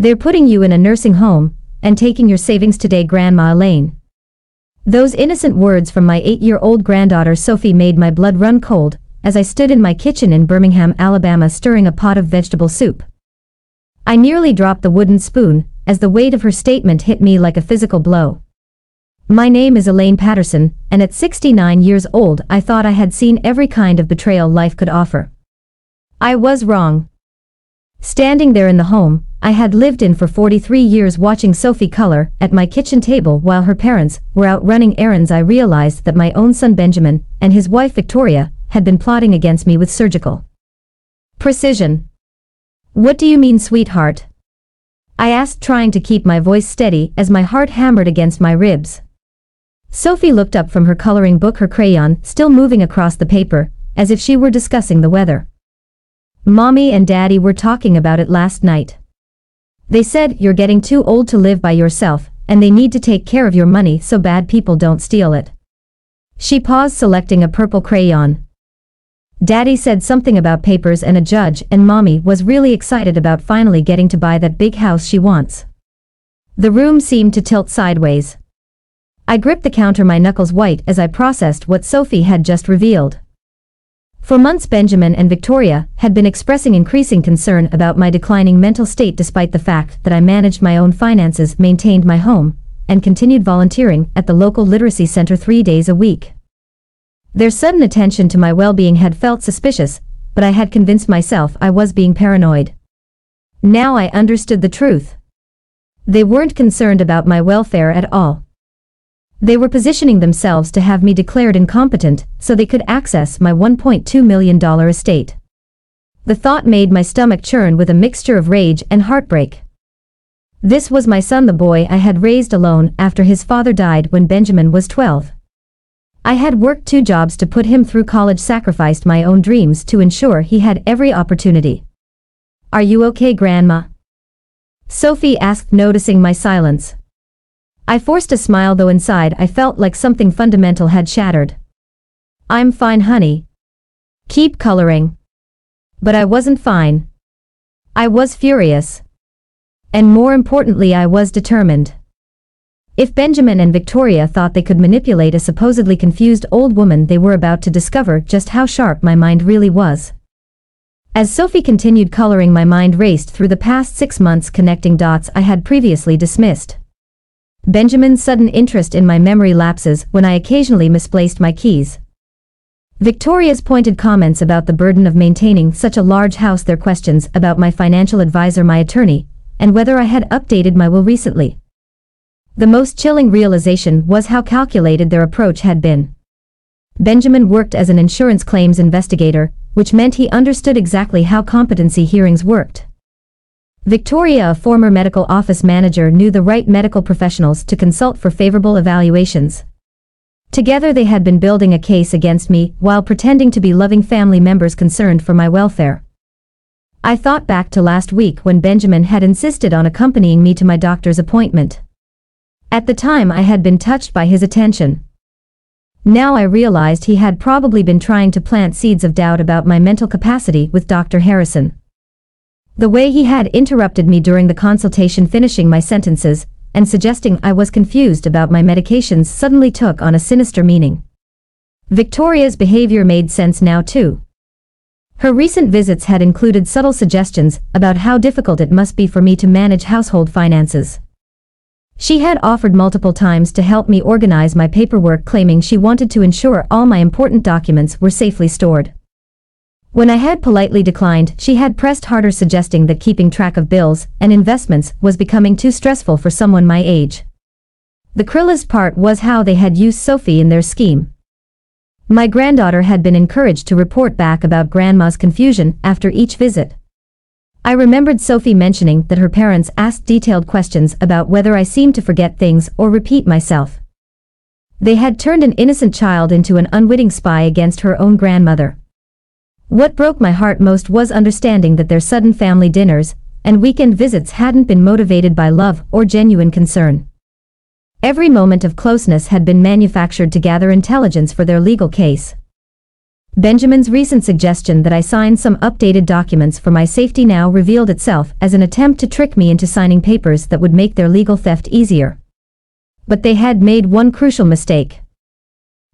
They're putting you in a nursing home, and taking your savings today, Grandma Elaine. Those innocent words from my 8-year-old granddaughter Sophie made my blood run cold, as I stood in my kitchen in Birmingham, Alabama stirring a pot of vegetable soup. I nearly dropped the wooden spoon, as the weight of her statement hit me like a physical blow. My name is Elaine Patterson, and at 69 years old I thought I had seen every kind of betrayal life could offer. I was wrong. Standing there in the home I had lived in for 43 years, watching Sophie color at my kitchen table while her parents were out running errands, I realized that my own son Benjamin and his wife Victoria had been plotting against me with surgical precision. "What do you mean, sweetheart?" I asked, trying to keep my voice steady as my heart hammered against my ribs. Sophie looked up from her coloring book, her crayon still moving across the paper, as if she were discussing the weather. "Mommy and Daddy were talking about it last night. They said you're getting too old to live by yourself, and they need to take care of your money so bad people don't steal it." She paused, selecting a purple crayon. "Daddy said something about papers and a judge, and Mommy was really excited about finally getting to buy that big house she wants." The room seemed to tilt sideways. I gripped the counter, my knuckles white as I processed what Sophie had just revealed. For months Benjamin and Victoria had been expressing increasing concern about my declining mental state, despite the fact that I managed my own finances, maintained my home, and continued volunteering at the local literacy center 3 days a week. Their sudden attention to my well-being had felt suspicious, but I had convinced myself I was being paranoid. Now I understood the truth. They weren't concerned about my welfare at all. They were positioning themselves to have me declared incompetent so they could access my $1.2 million estate. The thought made my stomach churn with a mixture of rage and heartbreak. This was my son, the boy I had raised alone after his father died when Benjamin was 12. I had worked 2 jobs to put him through college, sacrificed my own dreams to ensure he had every opportunity. "Are you okay, Grandma?" Sophie asked, noticing my silence. I forced a smile, though inside I felt like something fundamental had shattered. "I'm fine, honey. Keep coloring." But I wasn't fine. I was furious. And more importantly, I was determined. If Benjamin and Victoria thought they could manipulate a supposedly confused old woman, they were about to discover just how sharp my mind really was. As Sophie continued coloring, my mind raced through the past 6 months, connecting dots I had previously dismissed. Benjamin's sudden interest in my memory lapses when I occasionally misplaced my keys. Victoria's pointed comments about the burden of maintaining such a large house, their questions about my financial advisor, my attorney, and whether I had updated my will recently. The most chilling realization was how calculated their approach had been. Benjamin worked as an insurance claims investigator, which meant he understood exactly how competency hearings worked. Victoria, a former medical office manager, knew the right medical professionals to consult for favorable evaluations. Together they had been building a case against me while pretending to be loving family members concerned for my welfare. I thought back to last week when Benjamin had insisted on accompanying me to my doctor's appointment. At the time I had been touched by his attention. Now I realized he had probably been trying to plant seeds of doubt about my mental capacity with Dr. Harrison. The way he had interrupted me during the consultation, finishing my sentences, and suggesting I was confused about my medications, suddenly took on a sinister meaning. Victoria's behavior made sense now too. Her recent visits had included subtle suggestions about how difficult it must be for me to manage household finances. She had offered multiple times to help me organize my paperwork, claiming she wanted to ensure all my important documents were safely stored. When I had politely declined, she had pressed harder, suggesting that keeping track of bills and investments was becoming too stressful for someone my age. The cruelest part was how they had used Sophie in their scheme. My granddaughter had been encouraged to report back about Grandma's confusion after each visit. I remembered Sophie mentioning that her parents asked detailed questions about whether I seemed to forget things or repeat myself. They had turned an innocent child into an unwitting spy against her own grandmother. What broke my heart most was understanding that their sudden family dinners and weekend visits hadn't been motivated by love or genuine concern. Every moment of closeness had been manufactured to gather intelligence for their legal case. Benjamin's recent suggestion that I sign some updated documents for my safety now revealed itself as an attempt to trick me into signing papers that would make their legal theft easier. But they had made one crucial mistake.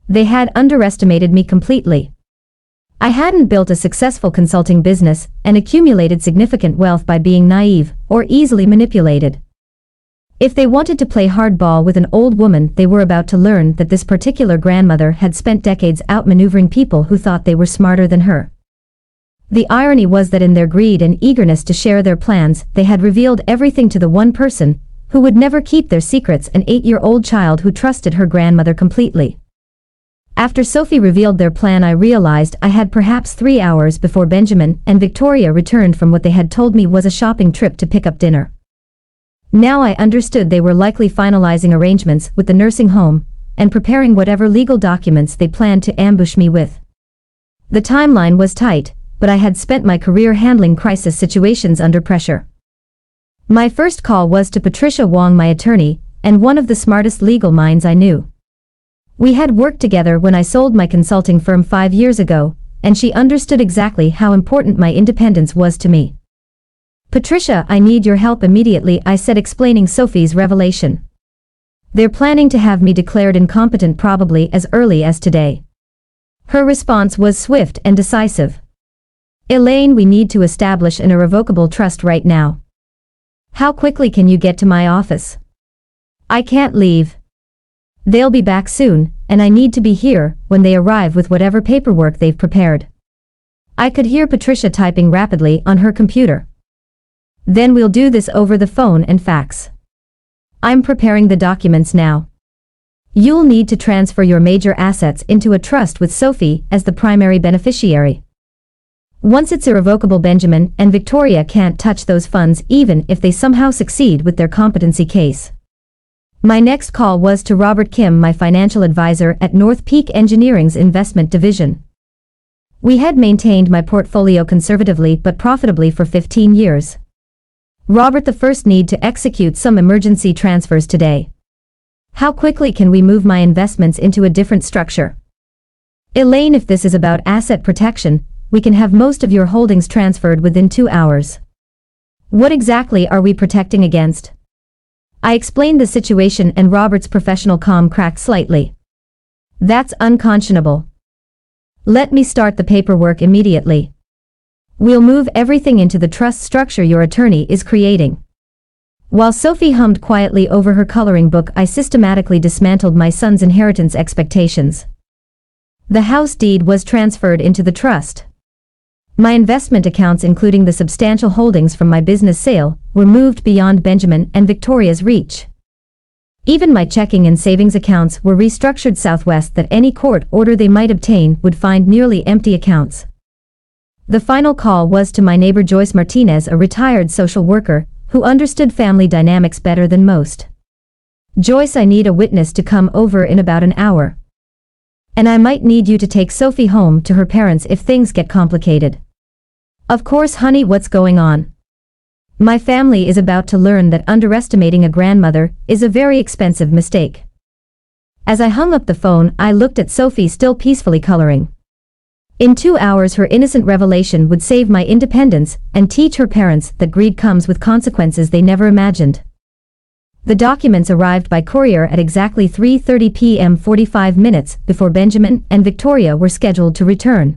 They had underestimated me completely. I hadn't built a successful consulting business and accumulated significant wealth by being naive or easily manipulated. If they wanted to play hardball with an old woman, they were about to learn that this particular grandmother had spent decades outmaneuvering people who thought they were smarter than her. The irony was that in their greed and eagerness to share their plans, they had revealed everything to the one person who would never keep their secrets, an 8-year-old child who trusted her grandmother completely. After Sophie revealed their plan, I realized I had perhaps 3 hours before Benjamin and Victoria returned from what they had told me was a shopping trip to pick up dinner. Now I understood they were likely finalizing arrangements with the nursing home and preparing whatever legal documents they planned to ambush me with. The timeline was tight, but I had spent my career handling crisis situations under pressure. My first call was to Patricia Wong, my attorney, and one of the smartest legal minds I knew. We had worked together when I sold my consulting firm 5 years ago, and she understood exactly how important my independence was to me. "Patricia, I need your help immediately," I said, explaining Sophie's revelation. "They're planning to have me declared incompetent probably as early as today." Her response was swift and decisive. "Elaine, we need to establish an irrevocable trust right now. How quickly can you get to my office?" "I can't leave. They'll be back soon, and I need to be here when they arrive with whatever paperwork they've prepared." I could hear Patricia typing rapidly on her computer. "Then we'll do this over the phone and fax. I'm preparing the documents now. You'll need to transfer your major assets into a trust with Sophie as the primary beneficiary. Once it's irrevocable, Benjamin and Victoria can't touch those funds even if they somehow succeed with their competency case." My next call was to Robert Kim, my financial advisor at North Peak Engineering's investment division. We had maintained my portfolio conservatively but profitably for 15 years. "Robert, the first need to execute some emergency transfers today. How quickly can we move my investments into a different structure?" "Elaine, if this is about asset protection, we can have most of your holdings transferred within 2 hours. What exactly are we protecting against?" I explained the situation and Robert's professional calm cracked slightly. "That's unconscionable. Let me start the paperwork immediately. We'll move everything into the trust structure your attorney is creating." While Sophie hummed quietly over her coloring book, I systematically dismantled my son's inheritance expectations. The house deed was transferred into the trust. My investment accounts, including the substantial holdings from my business sale, were moved beyond Benjamin and Victoria's reach. Even my checking and savings accounts were restructured southwest that any court order they might obtain would find nearly empty accounts. The final call was to my neighbor Joyce Martinez, a retired social worker who understood family dynamics better than most. "Joyce, I need a witness to come over in about an hour. And I might need you to take Sophie home to her parents if things get complicated." "Of course, honey, what's going on?" "My family is about to learn that underestimating a grandmother is a very expensive mistake." As I hung up the phone, I looked at Sophie still peacefully coloring. In 2 hours, her innocent revelation would save my independence and teach her parents that greed comes with consequences they never imagined. The documents arrived by courier at exactly 3:30 p.m., 45 minutes before Benjamin and Victoria were scheduled to return.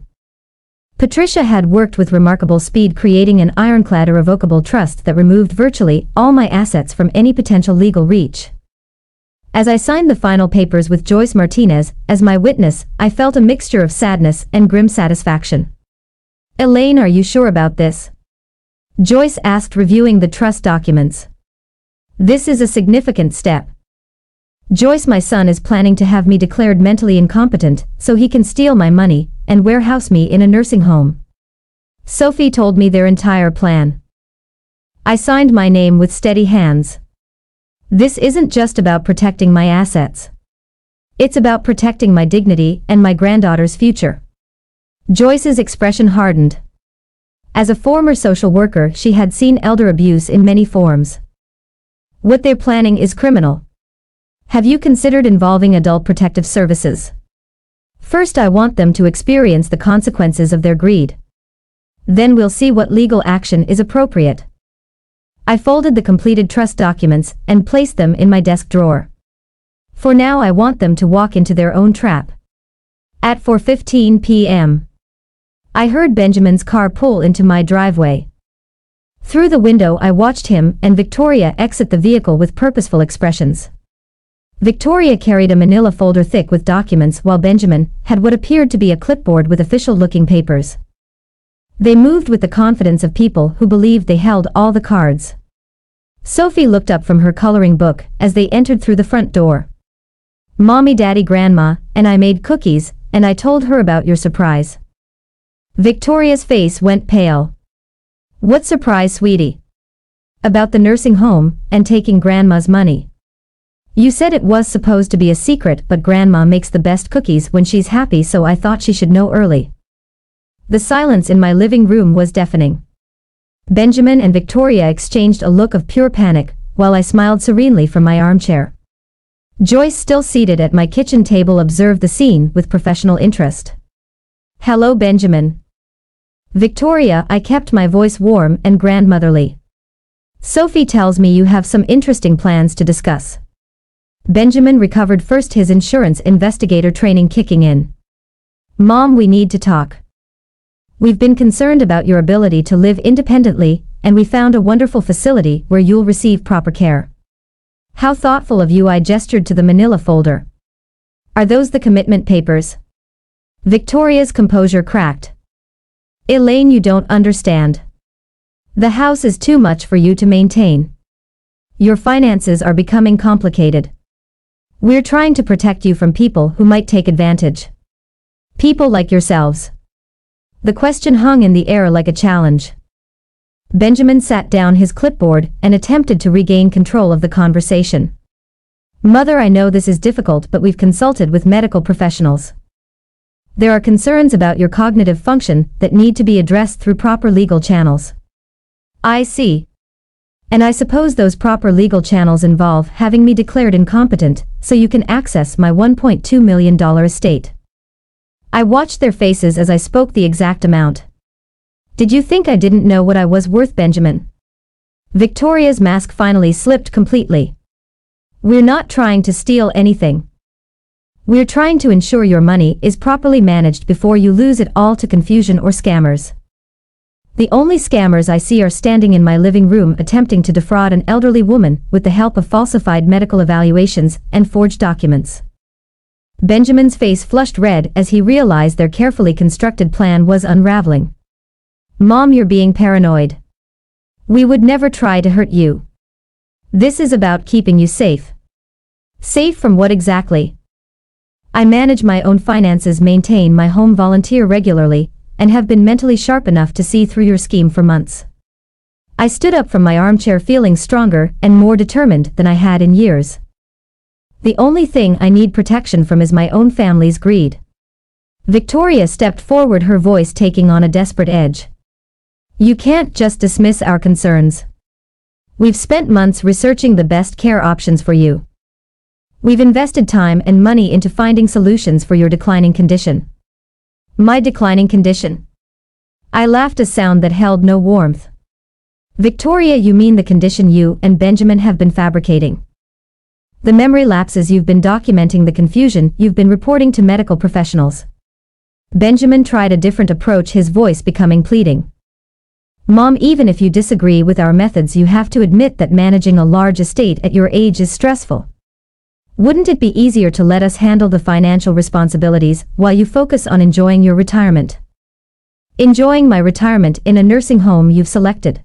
Patricia had worked with remarkable speed, creating an ironclad irrevocable trust that removed virtually all my assets from any potential legal reach. As I signed the final papers with Joyce Martinez as my witness, I felt a mixture of sadness and grim satisfaction. "Elaine, are you sure about this?" Joyce asked, reviewing the trust documents. "This is a significant step. Joyce, my son is planning to have me declared mentally incompetent so he can steal my money and warehouse me in a nursing home." Sophie told me their entire plan. I signed my name with steady hands. This isn't just about protecting my assets. It's about protecting my dignity and my granddaughter's future. Joyce's expression hardened. As a former social worker, she had seen elder abuse in many forms. "What they're planning is criminal. Have you considered involving adult protective services?" First, I want them to experience the consequences of their greed. Then we'll see what legal action is appropriate. I folded the completed trust documents and placed them in my desk drawer. For now, I want them to walk into their own trap. At 4:15 p.m., I heard Benjamin's car pull into my driveway. Through the window, I watched him and Victoria exit the vehicle with purposeful expressions. Victoria carried a manila folder thick with documents, while Benjamin had what appeared to be a clipboard with official-looking papers. They moved with the confidence of people who believed they held all the cards. Sophie looked up from her coloring book as they entered through the front door. "Mommy, Daddy, Grandma, and I made cookies, and I told her about your surprise." Victoria's face went pale. "What surprise, sweetie?" "About the nursing home and taking Grandma's money. You said it was supposed to be a secret, but Grandma makes the best cookies when she's happy, so I thought she should know early." The silence in my living room was deafening. Benjamin and Victoria exchanged a look of pure panic, while I smiled serenely from my armchair. Joyce, still seated at my kitchen table, observed the scene with professional interest. "Hello, Benjamin." "Victoria," I kept my voice warm and grandmotherly. "Sophie tells me you have some interesting plans to discuss." Benjamin recovered first, his insurance investigator training kicking in. "Mom, we need to talk. We've been concerned about your ability to live independently, and we found a wonderful facility where you'll receive proper care." "How thoughtful of you," I gestured to the manila folder. "Are those the commitment papers?" Victoria's composure cracked. "Elaine, you don't understand. The house is too much for you to maintain. Your finances are becoming complicated. We're trying to protect you from people who might take advantage. People like yourselves." The question hung in the air like a challenge. Benjamin sat down his clipboard and attempted to regain control of the conversation. "Mother, I know this is difficult, but we've consulted with medical professionals. There are concerns about your cognitive function that need to be addressed through proper legal channels." "I see. And I suppose those proper legal channels involve having me declared incompetent so you can access my $1.2 million estate." I watched their faces as I spoke the exact amount. "Did you think I didn't know what I was worth, Benjamin?" Victoria's mask finally slipped completely. "We're not trying to steal anything. We're trying to ensure your money is properly managed before you lose it all to confusion or scammers. The only scammers I see are standing in my living room attempting to defraud an elderly woman with the help of falsified medical evaluations and forged documents." Benjamin's face flushed red as he realized their carefully constructed plan was unraveling. "Mom, you're being paranoid. We would never try to hurt you. This is about keeping you safe." "Safe from what exactly?" "I manage my own finances, maintain my home, volunteer regularly, and have been mentally sharp enough to see through your scheme for months." I stood up from my armchair feeling stronger and more determined than I had in years. "The only thing I need protection from is my own family's greed." Victoria stepped forward, her voice taking on a desperate edge. "You can't just dismiss our concerns. We've spent months researching the best care options for you. We've invested time and money into finding solutions for your declining condition." "My declining condition?" I laughed, a sound that held no warmth. "Victoria, you mean the condition you and Benjamin have been fabricating. The memory lapses you've been documenting, the confusion you've been reporting to medical professionals." Benjamin tried a different approach, his voice becoming pleading. "Mom, even if you disagree with our methods, you have to admit that managing a large estate at your age is stressful. Wouldn't it be easier to let us handle the financial responsibilities while you focus on enjoying your retirement?" "Enjoying my retirement in a nursing home you've selected,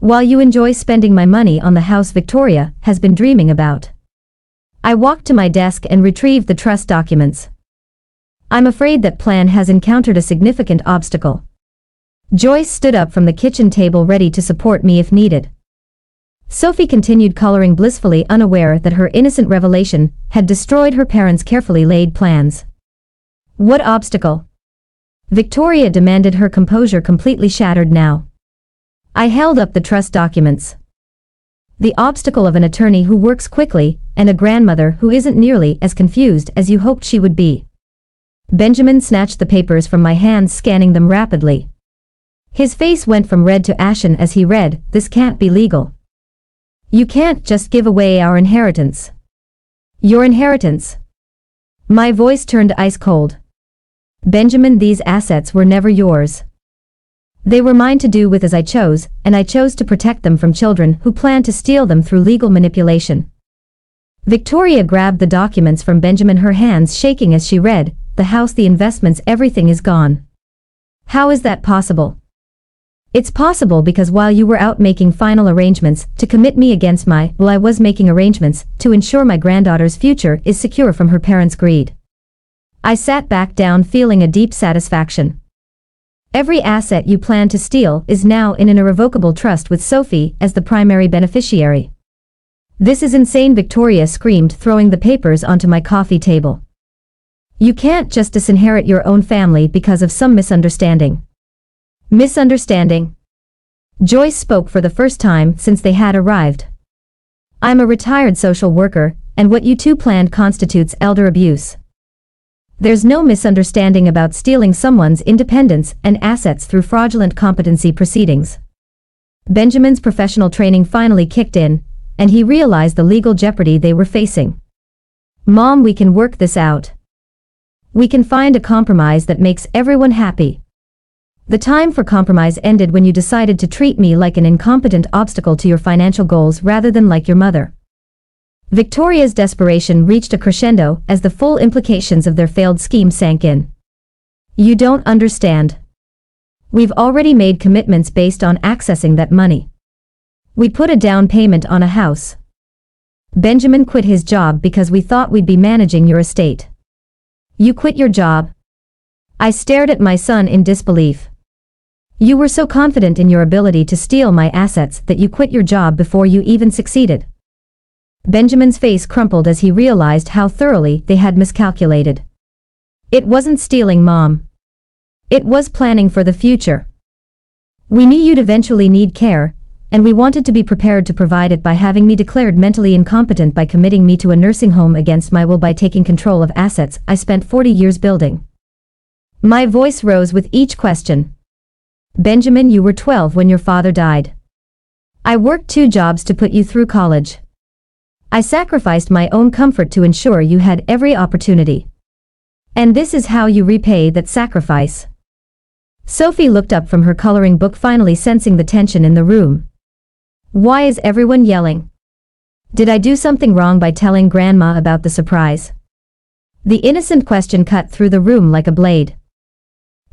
while you enjoy spending my money on the house Victoria has been dreaming about." I walked to my desk and retrieved the trust documents. "I'm afraid that plan has encountered a significant obstacle." Joyce stood up from the kitchen table, ready to support me if needed. Sophie continued coloring, blissfully unaware that her innocent revelation had destroyed her parents' carefully laid plans. "What obstacle?" Victoria demanded, her composure completely shattered now. I held up the trust documents. "The obstacle of an attorney who works quickly, and a grandmother who isn't nearly as confused as you hoped she would be." Benjamin snatched the papers from my hands, scanning them rapidly. His face went from red to ashen as he read, "This can't be legal. You can't just give away our inheritance." "Your inheritance?" My voice turned ice cold. "Benjamin, these assets were never yours. They were mine to do with as I chose, and I chose to protect them from children who planned to steal them through legal manipulation." Victoria grabbed the documents from Benjamin, her hands shaking as she read, "The house, the investments, everything is gone. How is that possible?" "It's possible because while you were out making final arrangements to commit me against I was making arrangements to ensure my granddaughter's future is secure from her parents' greed." I sat back down, feeling a deep satisfaction. "Every asset you plan to steal is now in an irrevocable trust with Sophie as the primary beneficiary." "This is insane," Victoria screamed, throwing the papers onto my coffee table. "You can't just disinherit your own family because of some misunderstanding." "Misunderstanding?" Joyce spoke for the first time since they had arrived. "I'm a retired social worker, and what you two planned constitutes elder abuse. There's no misunderstanding about stealing someone's independence and assets through fraudulent competency proceedings." Benjamin's professional training finally kicked in, and he realized the legal jeopardy they were facing. "Mom, we can work this out. We can find a compromise that makes everyone happy." "The time for compromise ended when you decided to treat me like an incompetent obstacle to your financial goals rather than like your mother." Victoria's desperation reached a crescendo as the full implications of their failed scheme sank in. "You don't understand. We've already made commitments based on accessing that money. We put a down payment on a house. Benjamin quit his job because we thought we'd be managing your estate." "You quit your job?" I stared at my son in disbelief. "You were so confident in your ability to steal my assets that you quit your job before you even succeeded." Benjamin's face crumpled as he realized how thoroughly they had miscalculated. "It wasn't stealing, Mom. It was planning for the future. We knew you'd eventually need care, and we wanted to be prepared to provide it by having me declared mentally incompetent by committing me to a nursing home against my will by taking control of assets I spent 40 years building." My voice rose with each question. "Benjamin, you were 12 when your father died. I worked 2 jobs to put you through college. I sacrificed my own comfort to ensure you had every opportunity. And this is how you repay that sacrifice." Sophie looked up from her coloring book, finally sensing the tension in the room. "Why is everyone yelling? Did I do something wrong by telling Grandma about the surprise?" The innocent question cut through the room like a blade.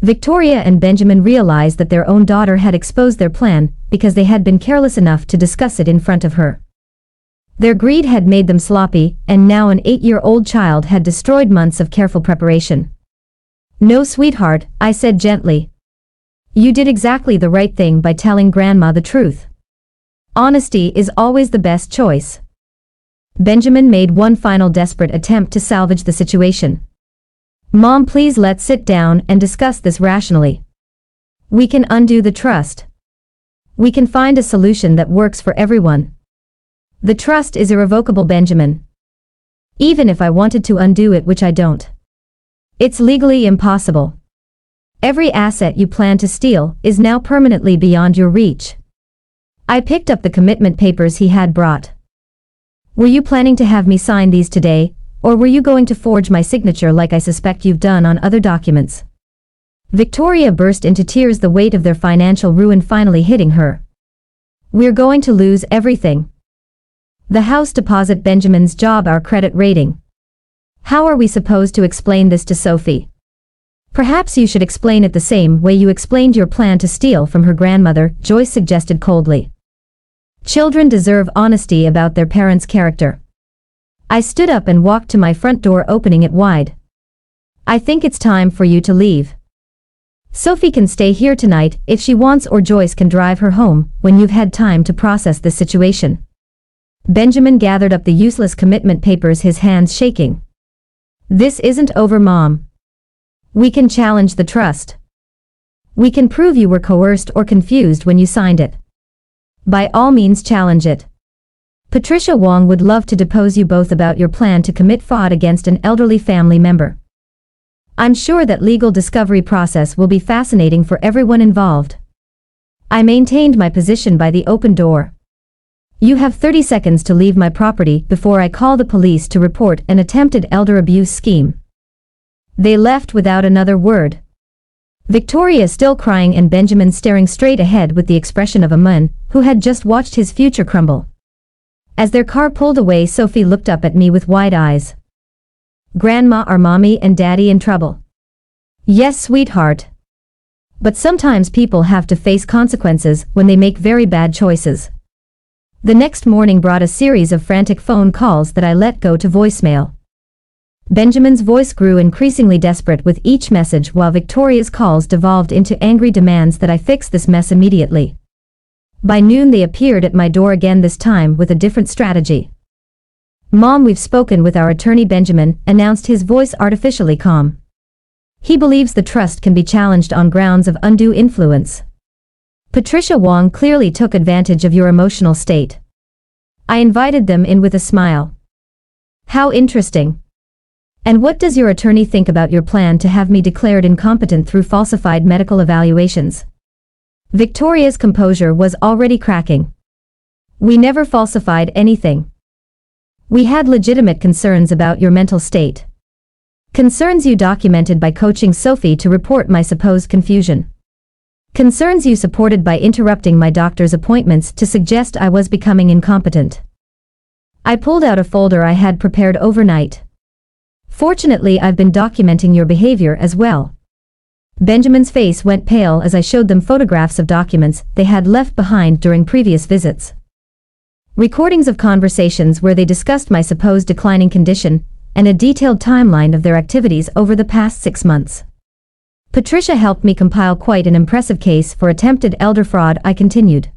Victoria and Benjamin realized that their own daughter had exposed their plan because they had been careless enough to discuss it in front of her. Their greed had made them sloppy, and now an 8-year-old child had destroyed months of careful preparation. "No, sweetheart," I said gently. "You did exactly the right thing by telling Grandma the truth. Honesty is always the best choice." Benjamin made one final desperate attempt to salvage the situation. "Mom, please, let's sit down and discuss this rationally. We can undo the trust. We can find a solution that works for everyone. The trust is irrevocable, Benjamin. Even if I wanted to undo it, which I don't. It's legally impossible. Every asset you plan to steal is now permanently beyond your reach." I picked up the commitment papers he had brought. "Were you planning to have me sign these today, or were you going to forge my signature like I suspect you've done on other documents?" Victoria burst into tears, the weight of their financial ruin finally hitting her. "We're going to lose everything. The house deposit, Benjamin's job, our credit rating. How are we supposed to explain this to Sophie?" "Perhaps you should explain it the same way you explained your plan to steal from her grandmother," Joyce suggested coldly. "Children deserve honesty about their parents' character." I stood up and walked to my front door, opening it wide. "I think it's time for you to leave. Sophie can stay here tonight if she wants, or Joyce can drive her home when you've had time to process this situation." Benjamin gathered up the useless commitment papers, his hands shaking. "This isn't over, Mom. We can challenge the trust. We can prove you were coerced or confused when you signed it. By all means, challenge it. Patricia Wong would love to depose you both about your plan to commit fraud against an elderly family member." I'm sure that legal discovery process will be fascinating for everyone involved. I maintained my position by the open door. You have 30 seconds to leave my property before I call the police to report an attempted elder abuse scheme. They left without another word. Victoria still crying and Benjamin staring straight ahead with the expression of a man who had just watched his future crumble. As their car pulled away, Sophie looked up at me with wide eyes. Grandma, are mommy and daddy in trouble? Yes, sweetheart. But sometimes people have to face consequences when they make very bad choices. The next morning brought a series of frantic phone calls that I let go to voicemail. Benjamin's voice grew increasingly desperate with each message, while Victoria's calls devolved into angry demands that I fix this mess immediately. By noon they appeared at my door again, this time with a different strategy. Mom, we've spoken with our attorney, Benjamin announced, his voice artificially calm. He believes the trust can be challenged on grounds of undue influence. Patricia Wong clearly took advantage of your emotional state. I invited them in with a smile. How interesting. And what does your attorney think about your plan to have me declared incompetent through falsified medical evaluations? Victoria's composure was already cracking. We never falsified anything. We had legitimate concerns about your mental state. Concerns you documented by coaching Sophie to report my supposed confusion. Concerns you supported by interrupting my doctor's appointments to suggest I was becoming incompetent. I pulled out a folder I had prepared overnight. Fortunately, I've been documenting your behavior as well. Benjamin's face went pale as I showed them photographs of documents they had left behind during previous visits. Recordings of conversations where they discussed my supposed declining condition, and a detailed timeline of their activities over the past 6 months. Patricia helped me compile quite an impressive case for attempted elder fraud. I continued.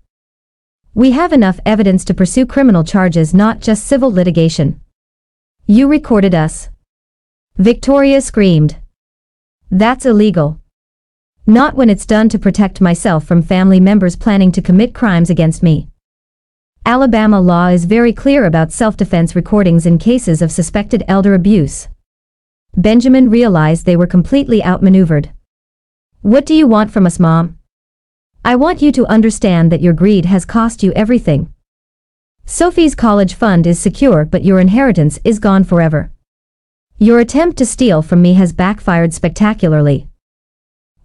We have enough evidence to pursue criminal charges, not just civil litigation. You recorded us. Victoria screamed. That's illegal. Not when it's done to protect myself from family members planning to commit crimes against me. Alabama law is very clear about self-defense recordings in cases of suspected elder abuse. Benjamin realized they were completely outmaneuvered. What do you want from us, Mom? I want you to understand that your greed has cost you everything. Sophie's college fund is secure, but your inheritance is gone forever. Your attempt to steal from me has backfired spectacularly.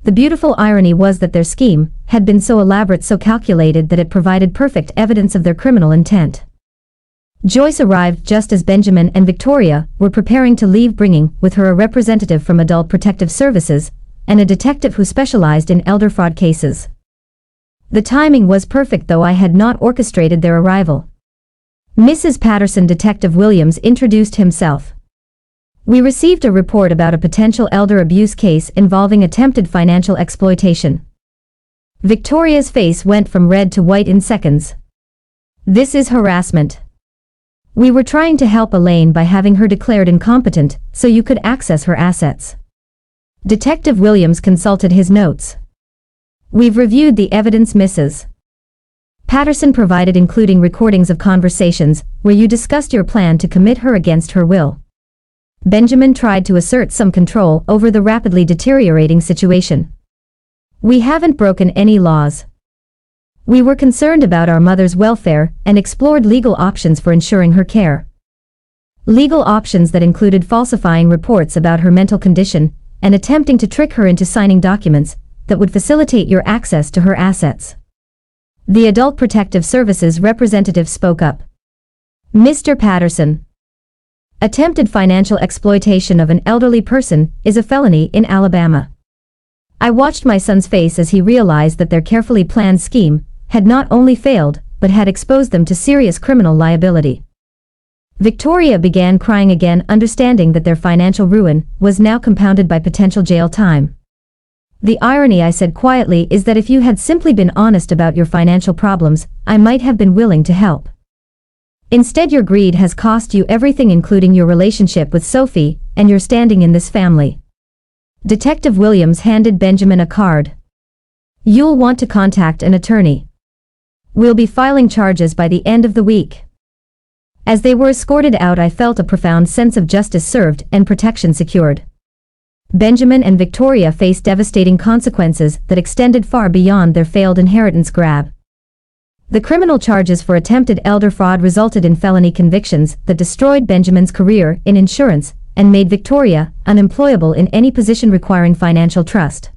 The beautiful irony was that their scheme had been so elaborate, so calculated, that it provided perfect evidence of their criminal intent. Joyce arrived just as Benjamin and Victoria were preparing to leave, bringing with her a representative from Adult Protective Services and a detective who specialized in elder fraud cases. The timing was perfect, though I had not orchestrated their arrival. Mrs. Patterson, Detective Williams introduced himself. We received a report about a potential elder abuse case involving attempted financial exploitation. Victoria's face went from red to white in seconds. This is harassment. We were trying to help Elaine by having her declared incompetent so you could access her assets. Detective Williams consulted his notes. We've reviewed the evidence, Mrs. Patterson provided, including recordings of conversations where you discussed your plan to commit her against her will. Benjamin tried to assert some control over the rapidly deteriorating situation. We haven't broken any laws. We were concerned about our mother's welfare and explored legal options for ensuring her care. Legal options that included falsifying reports about her mental condition and attempting to trick her into signing documents that would facilitate your access to her assets. The Adult Protective Services representative spoke up. Mr. Patterson. Attempted financial exploitation of an elderly person is a felony in Alabama. I watched my son's face as he realized that their carefully planned scheme had not only failed, but had exposed them to serious criminal liability. Victoria began crying again, understanding that their financial ruin was now compounded by potential jail time. The irony, I said quietly, is that if you had simply been honest about your financial problems, I might have been willing to help. Instead, your greed has cost you everything, including your relationship with Sophie and your standing in this family. Detective Williams handed Benjamin a card. You'll want to contact an attorney. We'll be filing charges by the end of the week. As they were escorted out, I felt a profound sense of justice served and protection secured. Benjamin and Victoria faced devastating consequences that extended far beyond their failed inheritance grab. The criminal charges for attempted elder fraud resulted in felony convictions that destroyed Benjamin's career in insurance and made Victoria unemployable in any position requiring financial trust.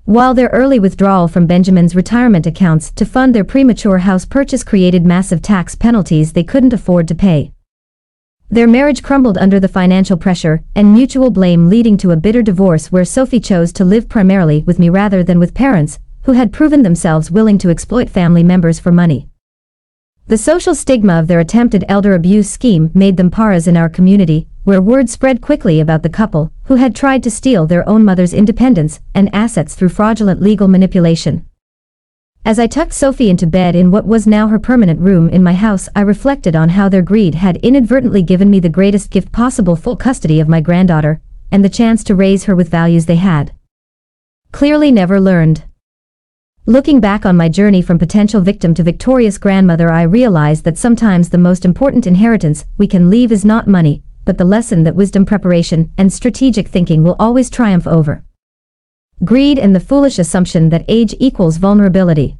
While their early withdrawal from Benjamin's retirement accounts to fund their premature house purchase created massive tax penalties they couldn't afford to pay. Their marriage crumbled under the financial pressure and mutual blame, leading to a bitter divorce where Sophie chose to live primarily with me rather than with parents who had proven themselves willing to exploit family members for money. The social stigma of their attempted elder abuse scheme made them paras in our community, where word spread quickly about the couple who had tried to steal their own mother's independence and assets through fraudulent legal manipulation. As I tucked Sophie into bed in what was now her permanent room in my house, I reflected on how their greed had inadvertently given me the greatest gift possible: full custody of my granddaughter and the chance to raise her with values they had clearly never learned. Looking back on my journey from potential victim to victorious grandmother, I realized that sometimes the most important inheritance we can leave is not money, but the lesson that wisdom, preparation, and strategic thinking will always triumph over greed and the foolish assumption that age equals vulnerability.